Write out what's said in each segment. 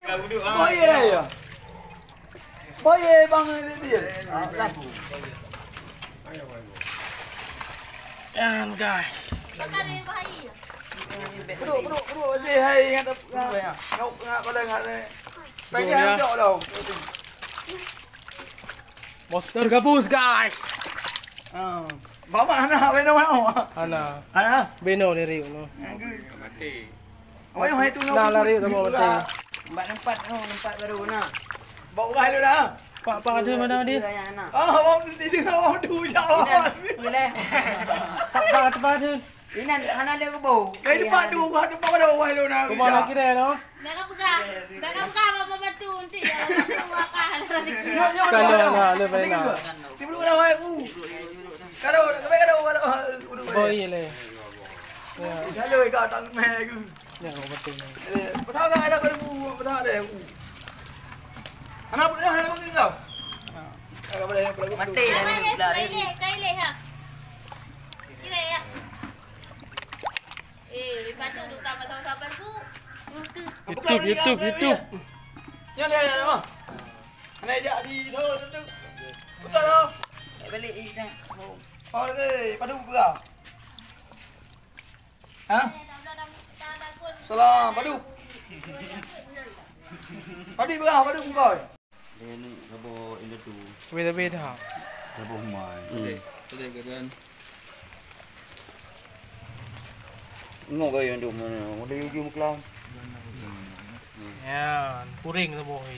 Oh iya ya. Oh iya bang dia. Lagu. Yan guys. Berdua aja hai ngadap ngau kau dah ngat. Pengen jauh dah. Monster gabus guys. Bawa anak beno mau. Ana. Anak. Beno dari no. Mati. Oh yang itu Dah lari tu mau mati. Nampak baru nak. Bawa gai lu dah. Pak ada mana dia? Oh, di dengar tu jauh. Boleh. Pak ada. Ini hana dia ke bau. Kai depan tu, depan pada wahai lu nak. Kau mana kira no? Jangan pegang apa batu nanti ya. Kalau na le pai na. Tiba dah wahai aku. Kado, kado. Oh iya le. Ya, Kalau kau tak meh aku. ya kau betul. Betul tak ada kau betul ada aku. Anak punya anak punya kau. Agak boleh yang Mati dah ni pula ni. Kaile ha. Kira ya. Batu tu tak tahu sabar ku. YouTube. Ni lihat mah. Anak jadi tu tu. Betul tak? Balik dah. Oh ke, padu berah. Ha? Salam, padu. Padu berah, padu kau. Dia ni sabo indah tu. Beda-beda ha. Sabo mai. Okey. Sudah kemudian. Ngok kau yang duk mana? Ada yuki muklam. Ya, puring tu boy.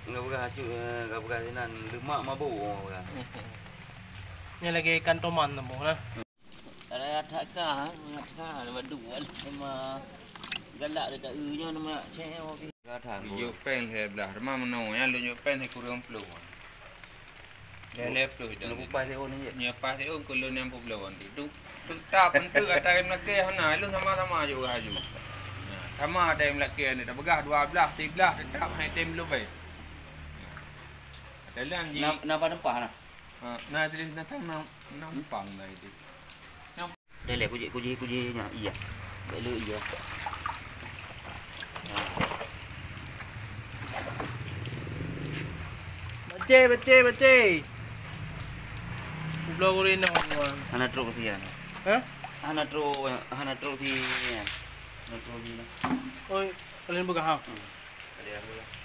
Enggak buka hacu, enggak buka sinan. Lemak mabuk buka. Ni lagi ikan toman tu boh nah. Ada atakah, nama dua nama galak dekat nya nama cewek okey. Gathang. Yo pen he belah, rumah menong ya lu yo pen he kurang puluh. Dia left tu dah. Lu pas dia ni. Nya pas dia ko lu 60 nanti. Tu tak pentu atas melaki hana lu sama-sama juga haju. Sama ada yang melaki ni dah begah 12, 13 tetap hai tim lu baik. Dalam ni Nampak nampak nah. Nah jadi datang nampang dah itu. Dia le kuji nya iya. Belu iya. Bace. Blog rin na ko. Hana truk sian. Ha? Hana truk si. Hana truk si na. Oi, alin baga ha. Kali aku.